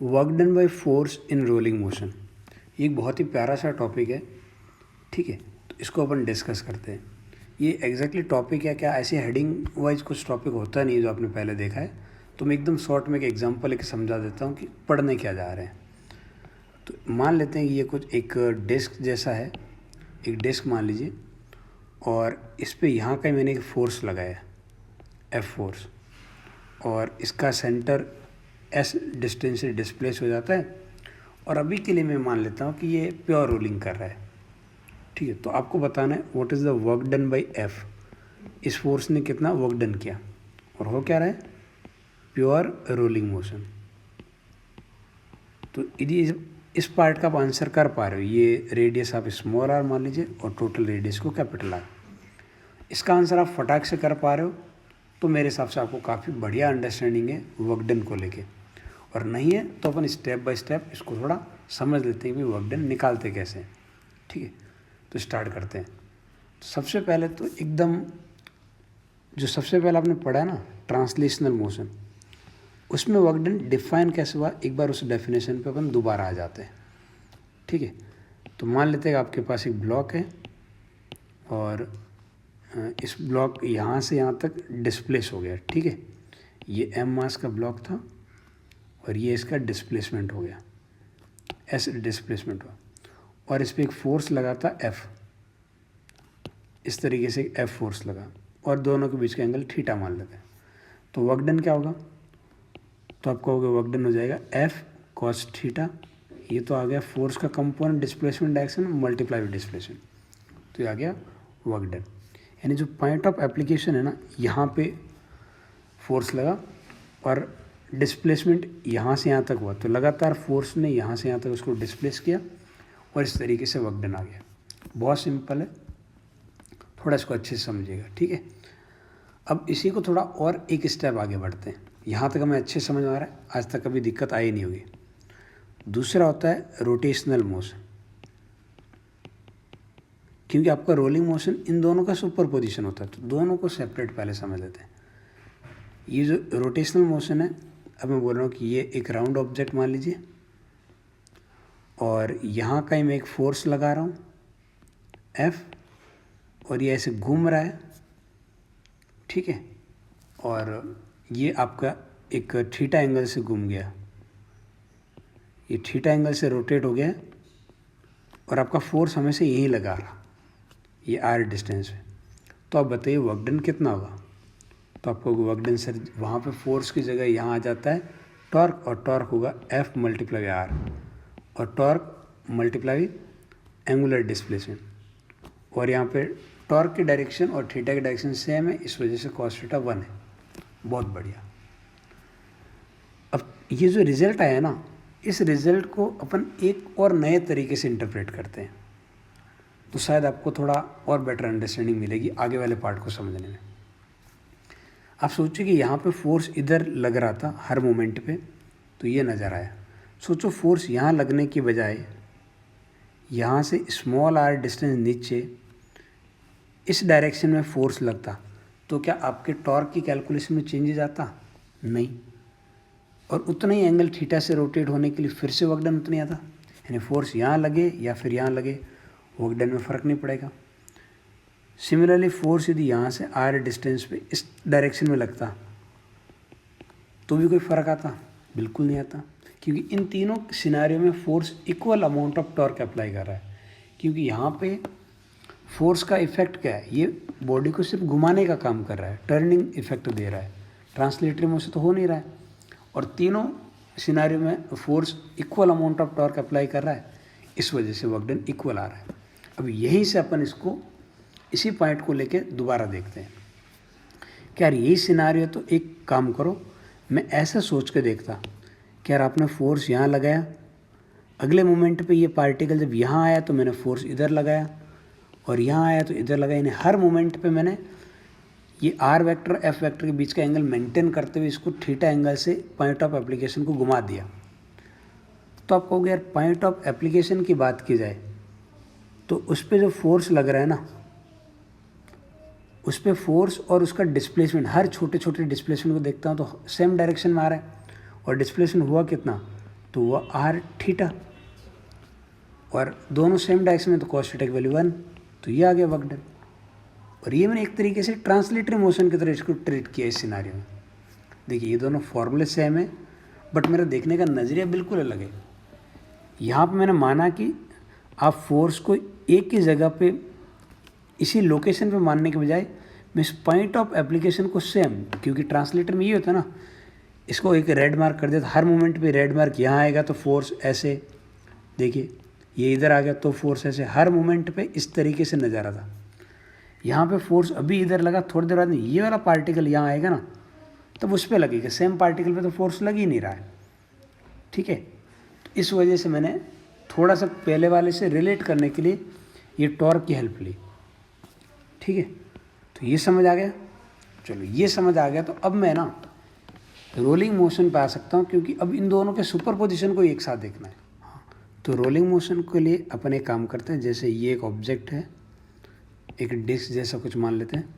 Work done by force in rolling motion. ये एक बहुत ही प्यारा सा टॉपिक है, ठीक है। तो इसको अपन डिस्कस करते हैं। ये एग्जैक्टली टॉपिक है क्या, ऐसे हेडिंग वाइज कुछ टॉपिक होता नहीं है जो आपने पहले देखा है। तो मैं एकदम शॉर्ट में एक एग्जांपल लेके समझा देता हूँ कि पढ़ने क्या जा रहे हैं। तो मान लेते हैं कि ये कुछ एक डिस्क जैसा है, एक डिस्क मान लीजिए, और इस पर यहाँ का मैंने एक फोर्स लगाया, एफ फोर्स, और इसका सेंटर एस डिस्टेंस से डिस्प्लेस हो जाता है। और अभी के लिए मैं मान लेता हूँ कि ये प्योर रोलिंग कर रहा है, ठीक है। तो आपको बताना है what is the work done by F. इस फोर्स ने कितना वर्क डन किया, और हो क्या रहा है, प्योर रोलिंग मोशन। तो यदि इस पार्ट का आप आंसर कर पा रहे हो, ये रेडियस आप स्मॉल आर मान लीजिए और टोटल रेडियस को कैपिटल आर, इसका आंसर आप फटाक से कर पा रहे हो, तो मेरे हिसाब से आपको काफ़ी बढ़िया अंडरस्टैंडिंग है वर्क डन को लेके। और नहीं है तो अपन स्टेप बाय स्टेप इसको थोड़ा समझ लेते हैं कि वर्क डन निकालते कैसे हैं, ठीक है। तो स्टार्ट करते हैं। तो सबसे पहले तो एकदम जो सबसे पहले आपने पढ़ा है ना, ट्रांसलेशनल मोशन, उसमें वर्क डन डिफाइन कैसे हुआ, एक बार उस डेफिनेशन पे अपन दोबारा आ जाते हैं, ठीक है। तो मान लेते हैं कि आपके पास एक ब्लॉक है और इस ब्लॉक यहाँ से यहाँ तक डिस्प्लेस हो गया, ठीक है। ये एम मास का ब्लॉक था और ये इसका डिस्प्लेसमेंट हो गया, एस डिस्प्लेसमेंट हुआ, और इस पर एक फोर्स लगा था एफ, इस तरीके से एफ फोर्स लगा, और दोनों के बीच का एंगल थीटा मान लेते हैं। तो वर्क डन क्या होगा, तो आप कहोगे वर्क डन हो जाएगा एफ कॉस थीटा, ये तो आ गया फोर्स का component displacement direction multiply with displacement, तो ये आ गया वर्क डन। यानी जो पॉइंट ऑफ एप्लीकेशन है ना, यहाँ पे फोर्स लगा और डिस्प्लेसमेंट यहाँ से यहाँ तक हुआ, तो लगातार फोर्स ने यहाँ से यहाँ तक उसको डिस्प्लेस किया और इस तरीके से वर्क डन आ गया। बहुत सिंपल है, थोड़ा इसको अच्छे से समझिएगा, ठीक है। अब इसी को थोड़ा और एक स्टेप आगे बढ़ते हैं। यहाँ तक हमें अच्छे समझ आ रहा है, आज तक कभी दिक्कत आई नहीं होगी। दूसरा होता है रोटेशनल मोशन, क्योंकि आपका रोलिंग मोशन इन दोनों का सुपर पोजिशन होता है, तो दोनों को सेपरेट पहले समझ लेते हैं। ये जो रोटेशनल मोशन है, अब मैं बोल रहा हूँ कि ये एक राउंड ऑब्जेक्ट मान लीजिए, और यहाँ का ही मैं एक फोर्स लगा रहा हूँ एफ, और ये ऐसे घूम रहा है, ठीक है। और ये आपका एक थीटा एंगल से घूम गया, ये थीटा एंगल से रोटेट हो गया, और आपका फोर्स हमेशा यहीं लगा रहा, ये आर डिस्टेंस है। तो आप बताइए वर्क डन कितना होगा। तो आपको वर्क डन सर, वहाँ पे फोर्स की जगह यहाँ आ जाता है टॉर्क, और टॉर्क होगा एफ मल्टीप्लाई आर, और टॉर्क मल्टीप्लाई एंगुलर डिस्प्लेसमेंट, और यहाँ पे टॉर्क की डायरेक्शन और थीटा की डायरेक्शन सेम है, इस वजह से कॉस थीटा 1 है। बहुत बढ़िया। अब ये जो रिजल्ट आया ना, इस रिजल्ट को अपन एक और नए तरीके से इंटरप्रेट करते हैं, तो शायद आपको थोड़ा और बेटर अंडरस्टैंडिंग मिलेगी आगे वाले पार्ट को समझने में। आप सोचिए कि यहाँ पे फोर्स इधर लग रहा था हर मोमेंट पे, तो ये नज़र आया। सोचो फोर्स यहाँ लगने की बजाय यहाँ से स्मॉल आर डिस्टेंस नीचे इस डायरेक्शन में फोर्स लगता, तो क्या आपके टॉर्क की कैलकुलेशन में चेंजेस आता? नहीं। और उतना ही एंगल थीटा से रोटेट होने के लिए फिर से वर्क डन उतना ही आता। यानी फोर्स यहाँ लगे या फिर यहाँ लगे, वर्क डन में फ़र्क नहीं पड़ेगा। सिमिलरली फोर्स यदि यहाँ से आर डिस्टेंस पे इस डायरेक्शन में लगता, तो भी कोई फ़र्क आता? बिल्कुल नहीं आता, क्योंकि इन तीनों सिनारियों में force equal amount of torque apply कर रहा है। क्योंकि यहाँ पे फोर्स का इफेक्ट क्या है, ये बॉडी को सिर्फ घुमाने का काम कर रहा है, टर्निंग इफेक्ट दे रहा है, ट्रांसलेटरी मोशन तो हो नहीं रहा है। और तीनों सिनारियों में force equal amount of torque apply कर रहा है, इस वजह से वर्क डन इक्वल आ रहा है। अब यहीं से अपन इसको इसी पॉइंट को लेके दोबारा देखते हैं कि यार यही सिनारियो, तो एक काम करो, मैं ऐसा सोच के देखता कि यार आपने फोर्स यहाँ लगाया, अगले मोमेंट पे ये पार्टिकल जब यहाँ आया तो मैंने फोर्स इधर लगाया, और यहाँ आया तो इधर लगाया, यानी हर मोमेंट पे मैंने ये आर वेक्टर एफ वेक्टर के बीच का एंगल मेंटेन करते हुए इसको थीटा एंगल से पॉइंट ऑफ एप्लीकेशन को घुमा दिया। तो आप कहोगे यार पॉइंट ऑफ एप्लीकेशन की बात की जाए तो उस पर जो फोर्स लग रहा है ना, उस पर फोर्स और उसका डिस्प्लेसमेंट, हर छोटे छोटे डिस्प्लेसमेंट को देखता हूँ तो सेम डायरेक्शन में आ रहा है, और डिस्प्लेसमेंट हुआ कितना, तो वो आर थीटा, और दोनों सेम डायरेक्शन में तो कॉस थीटा की वैल्यू 1, तो ये आ गया वर्क डन। और ये मैंने एक तरीके से ट्रांसलेटरी मोशन की तरह इसको ट्रीट किया इस सिनारियो में। देखिए ये दोनों फॉर्मूले सेम है, बट मेरा देखने का नज़रिया बिल्कुल अलग है। यहाँ पे मैंने माना कि आप फोर्स को एक ही जगह पे इसी लोकेशन पे मानने के बजाय मैं इस पॉइंट ऑफ एप्लीकेशन को सेम, क्योंकि ट्रांसलेटर में ये होता है ना, इसको एक रेड मार्क कर देता, हर मोमेंट पे रेड मार्क यहाँ आएगा तो फोर्स ऐसे, देखिए ये इधर आ गया तो फोर्स ऐसे, हर मोमेंट पे इस तरीके से नज़र आता। यहाँ पे फोर्स अभी इधर लगा, थोड़ी देर बाद में ये वाला पार्टिकल यहाँ आएगा ना, तब उस पर लगेगा, सेम पार्टिकल पे तो फोर्स लग ही नहीं रहा है। ठीक है, तो इस वजह से मैंने थोड़ा सा पहले वाले से रिलेट करने के लिए ये टॉर्क की हेल्प ली। ठीक है, तो ये समझ आ गया। चलो ये समझ आ गया, तो अब मैं ना रोलिंग मोशन पे आ सकता हूँ, क्योंकि अब इन दोनों के सुपर पोजिशन को एक साथ देखना है। तो रोलिंग मोशन के लिए अपन एक काम करते हैं, जैसे ये एक ऑब्जेक्ट है, एक डिस्क जैसा कुछ मान लेते हैं,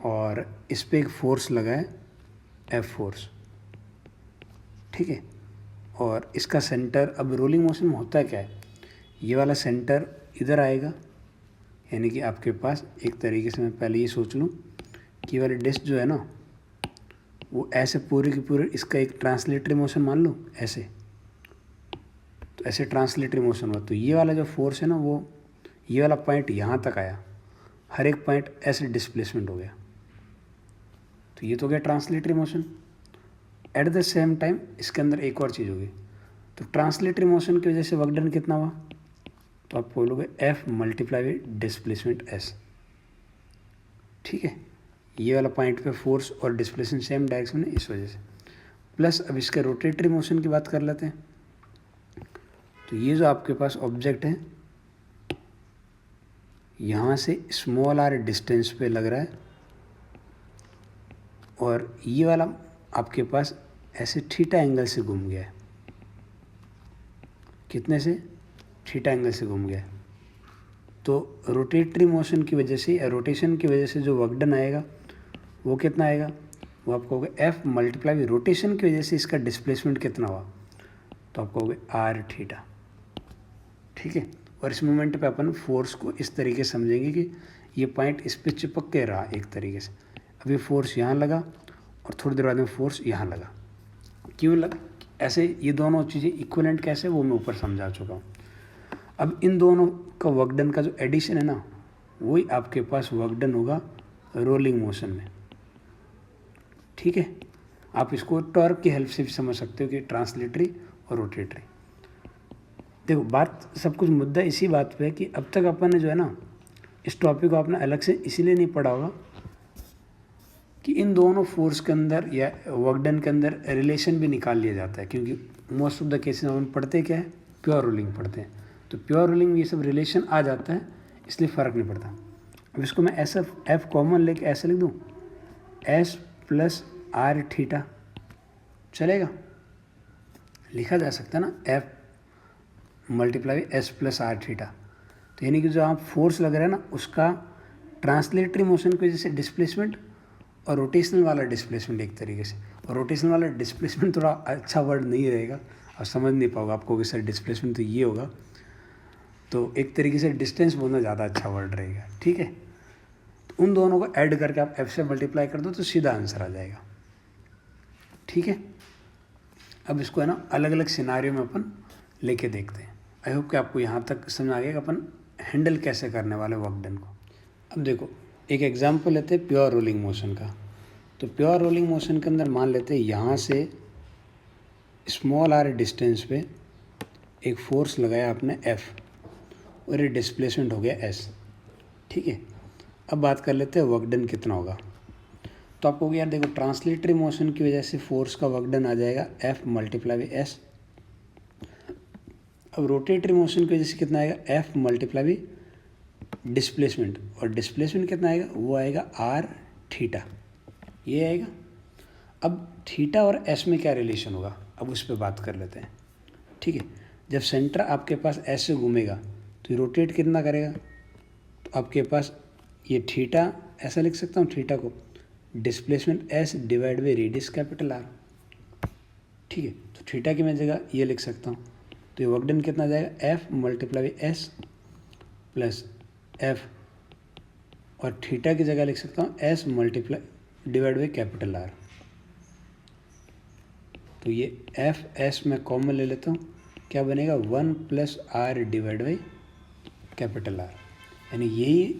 और इस पर एक फोर्स लगा है, एफ फोर्स। ठीक है, और इसका सेंटर, अब रोलिंग मोशन में होता है क्या है, ये वाला सेंटर इधर आएगा, यानी कि आपके पास एक तरीके से मैं पहले ये सोच लूँ कि ये वाली डिस्क जो है ना, वो ऐसे पूरी की पूरी इसका एक ट्रांसलेटरी मोशन मान लूँ ऐसे, तो ऐसे ट्रांसलेटरी मोशन हुआ, तो ये वाला जो फोर्स है ना, वो ये वाला पॉइंट यहाँ तक आया, हर एक पॉइंट ऐसे डिस्प्लेसमेंट हो गया, तो ये तो हो गया translatory motion. At the same time इसके अंदर एक और चीज़ होगी, तो ट्रांसलेटरी मोशन की वजह से वर्क डन कितना हुआ, तो आप बोलोगे F multiply with displacement S. ठीक है, ये वाला पॉइंट पे फोर्स और डिस्प्लेसमेंट सेम डायरेक्शन है इस वजह से, प्लस अब इसके रोटेटरी मोशन की बात कर लेते हैं। तो ये जो आपके पास ऑब्जेक्ट है, यहाँ से स्मॉल आर डिस्टेंस पे लग रहा है, और ये वाला आपके पास ऐसे थीटा एंगल से घूम गया है, कितने से, थीटा एंगल से घूम गया है। तो रोटेटरी मोशन की वजह से, या रोटेशन की वजह से जो वर्क डन आएगा वो कितना आएगा, वो आप कहोगे एफ मल्टीप्लाई रोटेशन की वजह से इसका डिस्प्लेसमेंट कितना हुआ, तो आप कहोगे आर थीटा। ठीक है, और इस मोमेंट पे अपन फोर्स को इस तरीके से समझेंगे कि ये पॉइंट इस पे चिपक के रहा एक तरीके से, अभी फोर्स यहाँ लगा और थोड़ी देर बाद में फोर्स यहाँ लगा, क्यों लगा ऐसे, ये दोनों चीज़ें इक्विवेलेंट कैसे, वो मैं ऊपर समझा चुका हूँ। अब इन दोनों का वर्क डन का जो एडिशन है ना, वही आपके पास वर्क डन होगा रोलिंग मोशन में। ठीक है, आप इसको टॉर्क की हेल्प से भी समझ सकते हो कि ट्रांसलेटरी और रोटेटरी। देखो बात सब कुछ मुद्दा इसी बात पे है कि अब तक अपन ने जो है ना, इस टॉपिक को आपने अलग से इसीलिए नहीं पढ़ा होगा कि इन दोनों फोर्स के अंदर या वर्क डन के अंदर रिलेशन भी निकाल लिया जाता है, क्योंकि मोस्ट ऑफ द केसेस हम पढ़ते क्या है, प्योर रूलिंग पढ़ते हैं, तो प्योर रूलिंग में ये सब रिलेशन आ जाता है, इसलिए फ़र्क नहीं पड़ता। अब इसको मैं ऐसा एफ कॉमन लेके ऐसे लिख दूँ, एस प्लस आर थीटा, चलेगा, लिखा जा सकता है ना, F multiply S plus R theta. तो यानी कि जो आप फोर्स लग रहा है ना, उसका ट्रांसलेटरी मोशन की वजह से डिस्प्लेसमेंट और रोटेशनल वाला डिस्प्लेसमेंट एक तरीके से, और रोटेशनल वाला डिस्प्लेसमेंट थोड़ा अच्छा वर्ड नहीं रहेगा, और समझ नहीं पाओगे आपको कि सर डिस्प्लेसमेंट तो ये होगा, तो एक तरीके से डिस्टेंस बोलना ज़्यादा अच्छा वर्ड रहेगा। ठीक है, तो उन दोनों को ऐड करके आप एफ से मल्टीप्लाई कर दो तो सीधा आंसर आ जाएगा। ठीक है, अब इसको है ना अलग अलग सिनारियो में अपन लेके देखते हैं। आई होप कि आपको यहाँ तक समझ आ गया कि अपन हैंडल कैसे करने वाले वर्क डन को। अब देखो एक एग्जांपल लेते हैं प्योर रोलिंग मोशन का। तो प्योर रोलिंग मोशन के अंदर मान लेते हैं यहाँ से स्मॉल आर डिस्टेंस पे एक फोर्स लगाया आपने एफ, और ये डिस्प्लेसमेंट हो गया एस। ठीक है, अब बात कर लेते हैं वर्क डन कितना होगा। तो आपको यार देखो ट्रांसलेटरी मोशन की वजह से फोर्स का वर्क डन आ जाएगा एफ मल्टीप्लाई बाई एस। अब रोटेटरी मोशन की वजह से कितना आएगा, एफ मल्टीप्लाई बाई डिस्प्लेसमेंट, और डिस्प्लेसमेंट कितना आएगा, वो आएगा आर थीटा, ये आएगा। अब थीटा और एस में क्या रिलेशन होगा, अब उस पर बात कर लेते हैं। ठीक है, जब सेंटर आपके पास एस से घूमेगा तो रोटेट कितना करेगा, तो आपके पास ये थीटा, ऐसा लिख सकता हूँ थीटा को, displacement S divide by radius capital R. ठीक है। तो थीटा की मैं जगह ये लिख सकता हूँ, तो ये वर्क डन कितना आ जाएगा, F multiply S plus F, और थीटा की जगह लिख सकता हूँ S multiply divide by capital R. तो ये एफ एस में कॉमन ले लेता हूँ, क्या बनेगा 1 plus R divide by capital R, यानी यही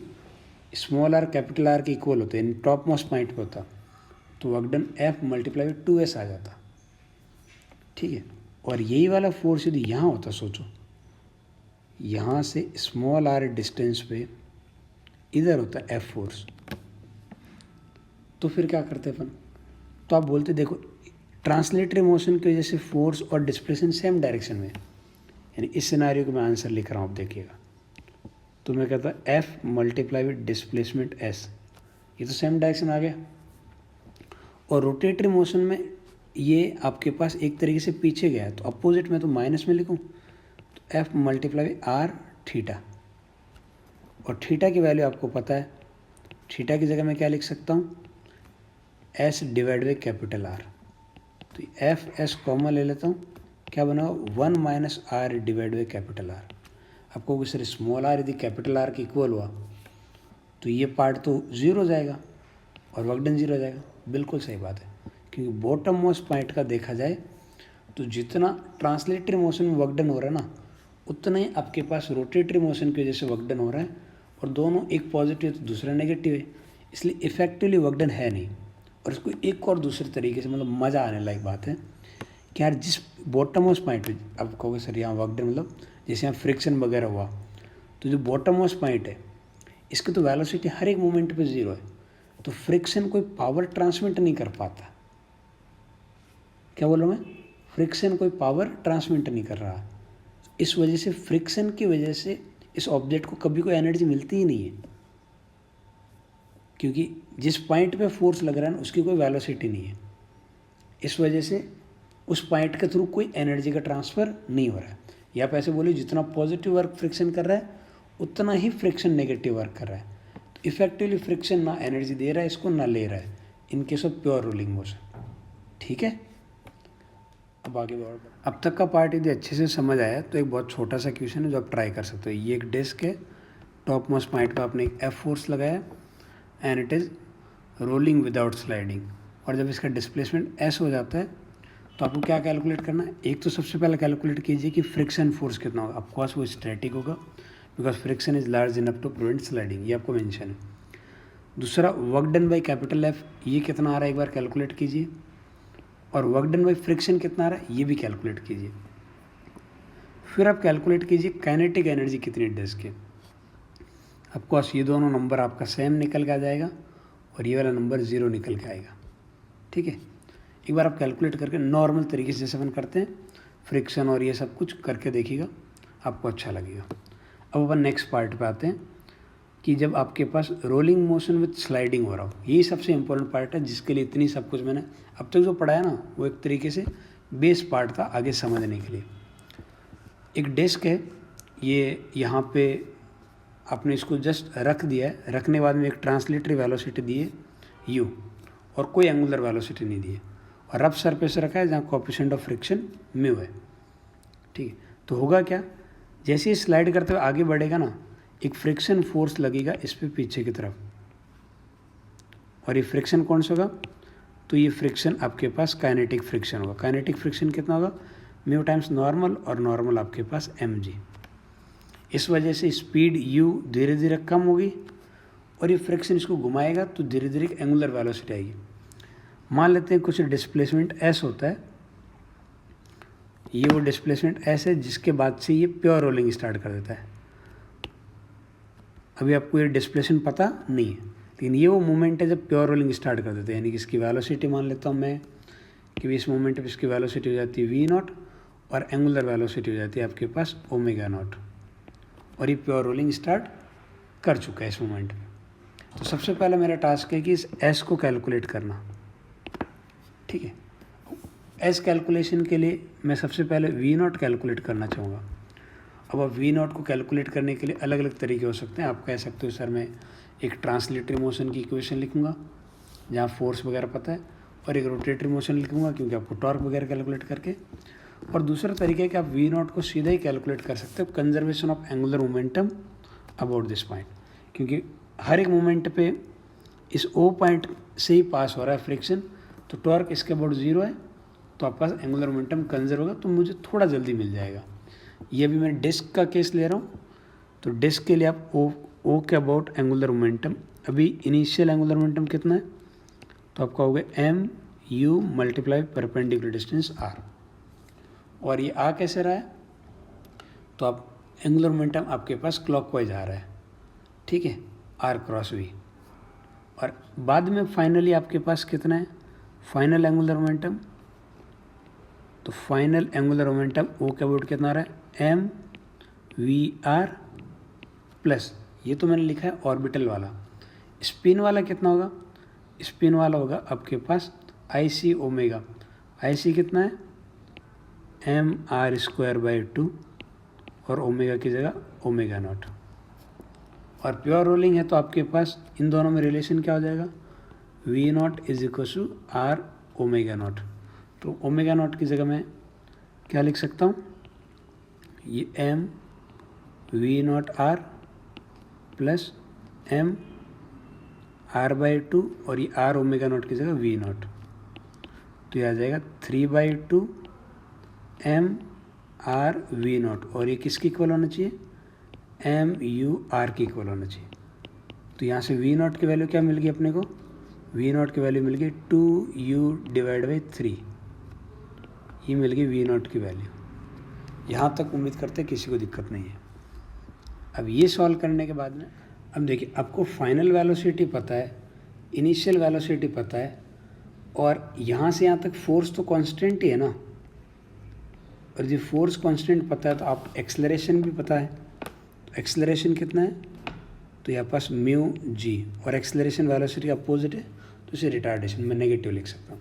स्मॉल आर कैपिटल आर के इक्वल होते हैं, टॉप मोस्ट पॉइंट पे होता, तो work done F multiply 2s आ जाता। ठीक है। और यही वाला फोर्स यदि यहाँ होता, सोचो यहाँ से स्मॉल आर डिस्टेंस पे इधर होता एफ फोर्स, तो फिर क्या करते अपन, तो आप बोलते देखो ट्रांसलेटरी मोशन की वजह से फोर्स और डिस्प्लेसमेंट सेम डायरेक्शन में, यानी इस सिनारियो को मैं आंसर लिख रहा हूँ, आप देखिएगा। तो मैं कहता F multiply with displacement S, ये तो सेम डायरेक्शन आ गया। और रोटेटरी मोशन में ये आपके पास एक तरीके से पीछे गया है, तो अपोजिट में तो माइनस में लिखूँ, तो एफ मल्टीप्लाई आर थीटा, और थीटा की वैल्यू आपको पता है, थीटा की जगह मैं क्या लिख सकता हूँ, S divide by capital R. तो एफ एस कॉमन ले लेता हूँ, क्या बना 1 minus R divide by capital R. आपको सर स्मॉल आर यदि कैपिटल आर के इक्वल हुआ तो ये पार्ट तो जीरो हो जाएगा और वर्क डन जीरो हो जाएगा। बिल्कुल सही बात है, क्योंकि बॉटम मोस्ट पॉइंट का देखा जाए तो जितना ट्रांसलेटरी मोशन में वर्क डन हो रहा है ना, उतना ही आपके पास रोटेटरी मोशन की वजह से वर्क डन हो रहा है, और दोनों एक पॉजिटिव है तो दूसरा नेगेटिव है, इसलिए इफेक्टिवली वर्क डन है नहीं। और इसको एक और दूसरे तरीके से, मतलब मज़ा आने लायक बात है कि यार जिस बॉटम मोस्ट पॉइंट पे अब कहोगे सर यहाँ वर्क डन मतलब जैसे यहाँ फ्रिक्शन वगैरह हुआ, तो जो बॉटम मोस्ट पॉइंट है इसकी तो वेलोसिटी हर एक मोमेंट पे जीरो है, तो फ्रिक्शन कोई पावर ट्रांसमिट नहीं कर पाता। क्या बोल रहा हूँ मैं, फ्रिक्शन कोई पावर ट्रांसमिट नहीं कर रहा, इस वजह से फ्रिक्शन की वजह से इस ऑब्जेक्ट को कभी कोई एनर्जी मिलती ही नहीं है, क्योंकि जिस पॉइंट पे फोर्स लग रहा है ना उसकी कोई वेलोसिटी नहीं है, इस वजह से उस पॉइंट के थ्रू कोई एनर्जी का ट्रांसफ़र नहीं हो रहा है। या आप ऐसे बोलिए जितना पॉजिटिव वर्क फ्रिक्शन कर रहा है उतना ही फ्रिक्शन नेगेटिव वर्क कर रहा है, तो इफेक्टिवली फ्रिक्शन ना एनर्जी दे रहा है इसको ना ले रहा है in case of pure rolling motion. ठीक है, अब आगे बढ़ो। अब तक का पार्ट यदि अच्छे से समझ आया तो एक बहुत छोटा सा क्वेश्चन है जो आप ट्राई कर सकते हो। ये एक डिस्क है, टॉप मोस्ट पॉइंट पर आपने एक एफ फोर्स लगाया and it is rolling without sliding, और जब इसका डिस्प्लेसमेंट एस हो जाता है तो आपको क्या कैलकुलेट करना है, एक तो सबसे पहले कैलकुलेट कीजिए कि फ्रिक्शन फोर्स कितना होगा। ऑफकोर्स वो स्टैटिक होगा because friction is large enough to prevent sliding, ये आपको मेंशन है। दूसरा work done by capital F, ये कितना आ रहा है एक बार कैलकुलेट कीजिए, और वर्क डन बाई फ्रिक्शन कितना आ रहा है ये भी कैलकुलेट कीजिए। फिर आप कैलकुलेट कीजिए काइनेटिक एनर्जी कितनी डिस्क है। ऑफकोर्स ये दोनों नंबर आपका सेम निकल के आ जाएगा और ये वाला नंबर ज़ीरो निकल के आएगा। ठीक है, एक बार आप कैलकुलेट करके नॉर्मल तरीके से जैसे अपन करते हैं फ्रिक्शन और ये सब कुछ करके देखिएगा, आपको अच्छा लगेगा। अब अपन नेक्स्ट पार्ट पे आते हैं कि जब आपके पास रोलिंग मोशन विथ स्लाइडिंग हो रहा हो, यही सबसे इम्पोर्टेंट पार्ट है जिसके लिए इतनी सब कुछ मैंने अब तक जो पढ़ाया ना वो एक तरीके से बेस पार्ट था आगे समझने के लिए। एक डिस्क है, ये यहाँ पे आपने इसको जस्ट रख दिया है, रखने बाद में एक ट्रांसलेटरी वेलोसिटी दी है u और कोई एंगुलर वेलोसिटी नहीं दी है, और रफ सरफेस रखा है जहाँ कोएफिशिएंट ऑफ फ्रिक्शन म्यू है। ठीक है, तो होगा क्या, जैसे ही स्लाइड करते हुए आगे बढ़ेगा ना एक फ्रिक्शन फोर्स लगेगा इस पे पीछे की तरफ, और ये फ्रिक्शन कौन सा होगा, तो ये फ्रिक्शन आपके पास काइनेटिक फ्रिक्शन होगा। काइनेटिक फ्रिक्शन कितना होगा, म्यू टाइम्स नॉर्मल, और नॉर्मल आपके पास mg। इस वजह से स्पीड u धीरे धीरे कम होगी और ये फ्रिक्शन इसको घुमाएगा तो धीरे धीरे एंगुलर वेलोसिटी आएगी। मान लेते हैं कुछ डिस्प्लेसमेंट s होता है, ये वो डिस्प्लेसमेंट s है जिसके बाद से ये प्योर रोलिंग स्टार्ट कर देता है। अभी आपको ये डिस्प्लेसमेंट पता नहीं है, लेकिन ये वो मोमेंट है जब प्योर रोलिंग स्टार्ट कर देते हैं, यानी कि इसकी वेलोसिटी मान लेता हूँ मैं कि इस मोमेंट पर इसकी वेलोसिटी हो जाती है v0 और एंगुलर वेलोसिटी हो जाती है आपके पास ω0, और ये प्योर रोलिंग स्टार्ट कर चुका है इस मोमेंट में। तो सबसे पहले मेरा टास्क है कि इस s को कैलकुलेट करना। ठीक है, s कैलकुलेशन के लिए मैं सबसे पहले v0 कैलकुलेट करना चाहूँगा। अब आप v0 को कैलकुलेट करने के लिए अलग अलग तरीके हो सकते हैं। आप कह सकते हो सर मैं एक ट्रांसलेटरी मोशन की इक्वेशन लिखूँगा जहाँ फोर्स वगैरह पता है, और एक रोटेटरी मोशन लिखूंगा क्योंकि आपको टॉर्क वगैरह कैलकुलेट करके। और दूसरा तरीका है कि आप वी नॉट को सीधा ही कैलकुलेट कर सकते हो, conservation of angular momentum about this point, क्योंकि हर एक मोमेंट पे इस ओ पॉइंट से ही पास हो रहा है फ्रिक्शन, तो टॉर्क इसके अबाउट 0 है, तो आपके पास एंगुलर मोमेंटम कंजर्व होगा, तो मुझे थोड़ा जल्दी मिल जाएगा। ये भी मैं डिस्क का केस ले रहा हूँ, तो डिस्क के लिए आप okay about angular momentum, अभी इनिशियल एंगुलर मोमेंटम कितना है, तो आपका हो गया M U multiply perpendicular distance R. और ये आ कैसे रहा है, तो आप एंगुलर मोमेंटम आपके पास क्लॉकवाइज आ रहा है, ठीक है, आर क्रॉस वी। और बाद में फाइनली आपके पास कितना है फाइनल एंगुलर मोमेंटम, तो फाइनल एंगुलर मोमेंटम ओ के अबाउट कितना आ रहा है, एम वी आर प्लस, ये तो मैंने लिखा है ऑर्बिटल वाला। स्पिन वाला कितना होगा, स्पिन वाला होगा आपके पास आई सी ओमेगा, आई सी कितना है एम आर स्क्वायर बाई 2 और ओमेगा की जगह ओमेगा नॉट। और प्योर रोलिंग है तो आपके पास इन दोनों में रिलेशन क्या हो जाएगा, V naught is equal to R omega naught. तो ओमेगा नॉट की जगह मैं क्या लिख सकता हूँ, ये M V naught R plus M R by 2 और ये आर ओमेगा नॉट की जगह वी नॉट, तो ये आ जाएगा 3/2 एम आर वी नॉट, और ये किसकी इक्वल होना चाहिए, एम यू आर की इक्वल होना चाहिए। तो यहाँ से वी नॉट की वैल्यू क्या मिल गई अपने को, वी नॉट की वैल्यू मिल गई 2u/3, ये मिल गई वी नॉट की वैल्यू। यहाँ तक उम्मीद करते हैं किसी को दिक्कत नहीं है। अब ये सॉल्व करने के बाद में अब देखिए आपको फाइनल वेलोसिटी पता है, इनिशियल वेलोसिटी पता है, और यहाँ से यहाँ तक फोर्स तो कांस्टेंट ही है ना, और जब फोर्स कांस्टेंट पता है तो आप एक्सेलरेशन भी पता है। एक्सेलरेशन कितना है, तो यहाँ पास म्यू जी, और एक्सेलरेशन वेलोसिटी अपोजिट है तो इसे रिटार्डेशन में नेगेटिव लिख सकता हूँ।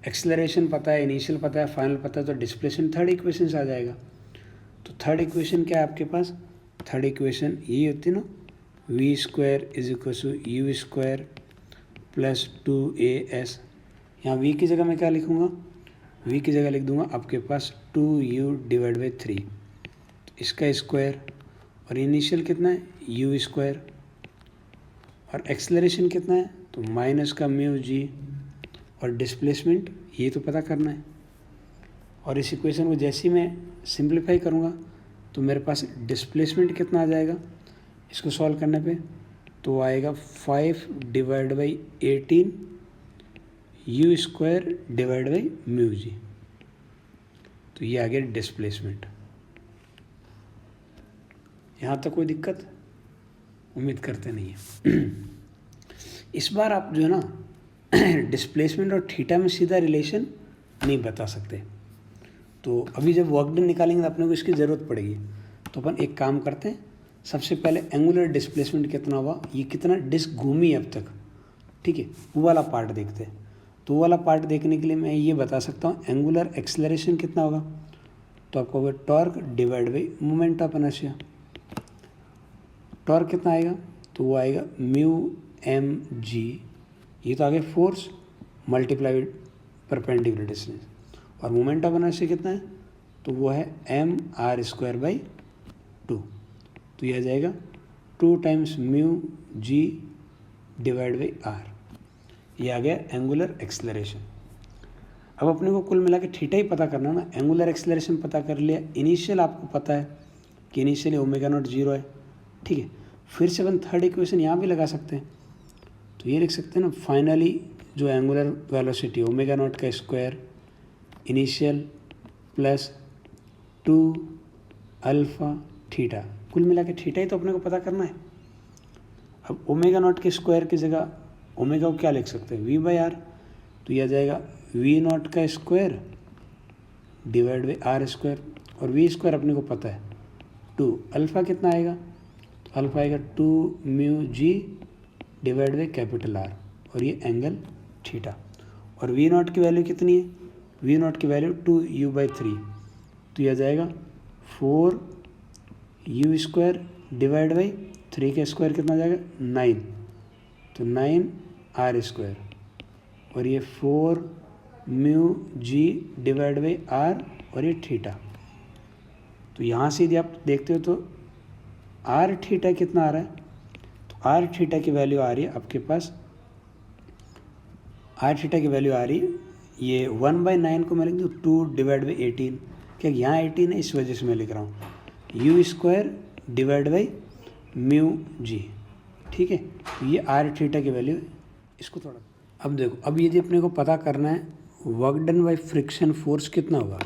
एक्सेलरेशन पता है, इनिशियल पता है, फाइनल पता है, तो डिस्प्लेसमेंट थर्ड इक्वेशन से आ जाएगा। तो थर्ड इक्वेशन क्या है आपके पास, थर्ड इक्वेशन यही होती है ना, V square is equal to U square plus 2as। यहाँ v की जगह मैं क्या लिखूँगा, v की जगह लिख दूँगा आपके पास 2u/3, तो इसका स्क्वायर, और इनिशियल कितना है u स्क्वायर, और एक्सेलरेशन कितना है तो माइनस का म्यू जी, और डिस्प्लेसमेंट ये तो पता करना है। और इस इक्वेशन को जैसे ही मैं सिंप्लीफाई करूँगा तो मेरे पास डिस्प्लेसमेंट कितना आ जाएगा इसको सॉल्व करने पे, तो आएगा 5/18 u square divide by mu g, तो ये आ गया डिस्प्लेसमेंट। यहाँ तक कोई दिक्कत उम्मीद करते नहीं है। इस बार आप जो है ना डिस्प्लेसमेंट और थीटा में सीधा रिलेशन नहीं बता सकते, तो अभी जब वर्क डन निकालेंगे तो अपने को इसकी ज़रूरत पड़ेगी। तो अपन एक काम करते हैं, सबसे पहले एंगुलर डिस्प्लेसमेंट कितना हुआ, ये कितना डिस्क घूमी अब तक, ठीक है, वो वाला पार्ट देखते हैं। तो वो वाला पार्ट देखने के लिए मैं ये बता सकता हूँ एंगुलर एक्सेलरेशन कितना होगा, तो आपको होगा torque divide by moment of inertia. Torque कितना आएगा, तो वो आएगा म्यू एम जी, ये तो आ गया फोर्स मल्टीप्लाइड परपेंडिकुलर डिस्टेंस, और मोमेंट ऑफ इनर्शिया कितना है, तो वो है एम आर स्क्वायर बाई 2, तो यह आ जाएगा 2 times mu G divide by R, ये आ गया एंगुलर एक्सेलरेशन। अब अपने को कुल मिला के थीटा ही पता करना ना, एंगुलर एक्सेलरेशन पता कर लिया, इनिशियल आपको पता है कि इनिशियली ओमेगा नॉट 0 है, ठीक है। फिर से अपन थर्ड इक्वेशन यहाँ भी लगा सकते हैं, तो ये लिख सकते हैं ना, फाइनली जो एंगुलर वेलोसिटी ओमेगा नॉट का square initial plus 2 alpha theta, कुल मिला के थीटा ही तो अपने को पता करना है। अब ओमेगा नॉट के स्क्वायर की जगह ओमेगा को क्या लिख सकते हैं, v/r, तो यह आ जाएगा v नॉट का square divide by R square, और v स्क्वायर अपने को पता है 2, अल्फ़ा कितना आएगा, तो अल्फ़ा आएगा 2 mu G divide by capital R, और ये एंगल थीटा। और v नॉट की वैल्यू कितनी है, v नॉट की वैल्यू 2u/3, तो यह आ जाएगा 4u स्क्वायर डिवाइड बाई 3 का स्क्वायर कितना आ जाएगा 9, तो 9 आर स्क्वायर, और ये 4 mu G divide by R और ये थीटा। तो यहाँ से यदि आप देखते हो तो आर थीटा कितना आ रहा है, तो आर थीटा की वैल्यू आ रही है आपके पास, आर थीटा की वैल्यू आ रही है ये 1/9 को मैं लिख दूँ 2 डिवाइड बाई 18, क्या यहाँ 18 है इस वजह से मैं लिख रहा हूँ u square divide by mu g. ठीक है, तो ये आर थीटा की वैल्यू है। इसको थोड़ा अब देखो, अब यदि अपने को पता करना है work done by friction force कितना होगा,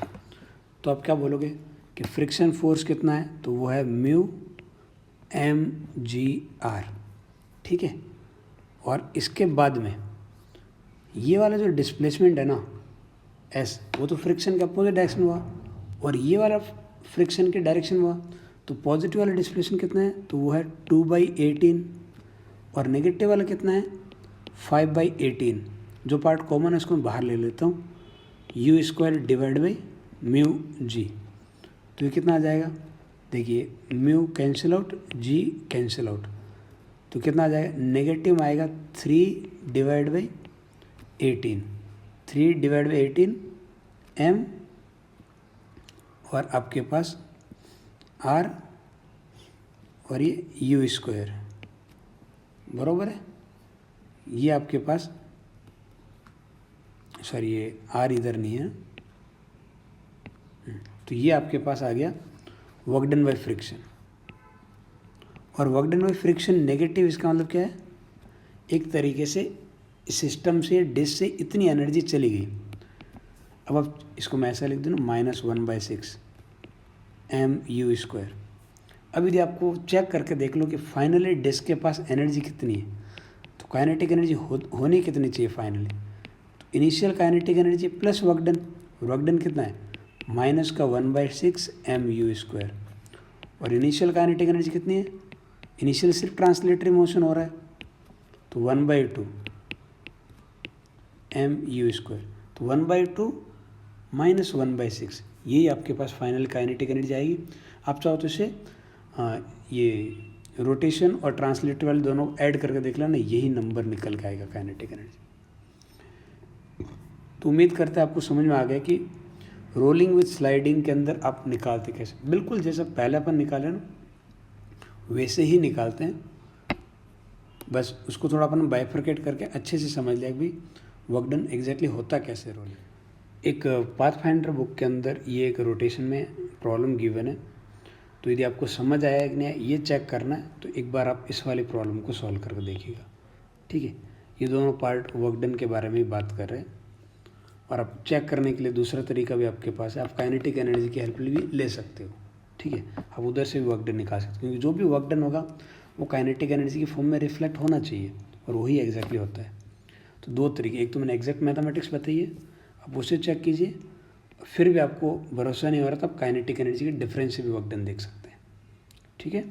तो आप क्या बोलोगे कि फ्रिक्शन फोर्स कितना है, तो वो है म्यू एम जी आर। ठीक है, और इसके बाद में ये वाला जो डिस्प्लेसमेंट है ना एस, वो तो फ्रिक्शन के अपोजिट डायरेक्शन हुआ, और ये वाला फ्रिक्शन के डायरेक्शन हुआ, तो पॉजिटिव वाला डिस्प्लेसमेंट कितना है, तो वो है 2/18, और नेगेटिव वाला कितना है 5/18। जो पार्ट कॉमन है उसको मैं बाहर ले लेता हूँ, u square divide by mu g. तो ये कितना आ जाएगा, देखिए mu cancel out, g cancel out, तो कितना आ जाएगा, नेगेटिव आएगा 3 divide by 18, 3 divide by 18 M, और आपके पास आर, और ये यू स्क्वायर, बरोबर है। ये आपके पास, सॉरी ये आर इधर नहीं है, तो ये आपके पास आ गया वर्क डन बाय फ्रिक्शन। और work done by friction negative, इसका मतलब क्या है, एक तरीके से सिस्टम से डिश से इतनी एनर्जी चली गई। अब आप इसको मैं ऐसा लिख दूँ ना -1/6 एम यू स्क्वायर। अब यदि आपको चेक करके देख लो कि फाइनली डिस्क के पास एनर्जी कितनी है, तो काइनेटिक एनर्जी होनी कितनी चाहिए फाइनली, तो initial kinetic energy plus work done कितना है -1/6 एम यू स्क्वायर, और इनिशियल काइनेटिक एनर्जी कितनी है, इनिशियल सिर्फ ट्रांसलेटरी मोशन हो रहा है, तो 1/2 एम यू स्क्वायर, तो 1/2 -1/6, यही आपके पास फाइनल काइनेटिक एनर्जी आएगी। आप चाहो तो इसे ये रोटेशन और ट्रांसलेटर वाले दोनों ऐड करके देख लेना, यही नंबर निकल के आएगा काइनेटिक एनर्जी। तो उम्मीद करते हैं आपको समझ में आ गया कि रोलिंग विथ स्लाइडिंग के अंदर आप निकालते कैसे, बिल्कुल जैसा पहले अपन निकाले ना वैसे ही निकालते हैं, बस उसको थोड़ा अपन बाइफरकेट करके अच्छे से समझ लिया कि भाई वर्क डन एग्जैक्टली होता कैसे रोलिंग। एक पाथफाइंडर बुक के अंदर ये एक रोटेशन में प्रॉब्लम गिवन है, तो यदि आपको समझ आया कि नहीं ये चेक करना है, तो एक बार आप इस वाले प्रॉब्लम को सॉल्व करके देखिएगा। ठीक है, ये दोनों पार्ट वर्क डन के बारे में बात कर रहे हैं, और आप चेक करने के लिए दूसरा तरीका भी आपके पास है, आप काइनेटिक एनर्जी की हेल्प भी ले सकते हो। ठीक है, आप उधर से भी वर्क डन निकाल सकते हो, क्योंकि जो भी वर्क डन होगा वो काइनेटिक एनर्जी की फॉर्म में रिफ्लेक्ट होना चाहिए, और वही एग्जैक्टली होता है। तो दो तरीके, एक तो मैंने एग्जैक्ट मैथमेटिक्स बताई है, आप उसे चेक कीजिए, फिर भी आपको भरोसा नहीं हो रहा तो आप काइनेटिक एनर्जी के डिफरेंस से भी वर्क डन देख सकते हैं। ठीक है।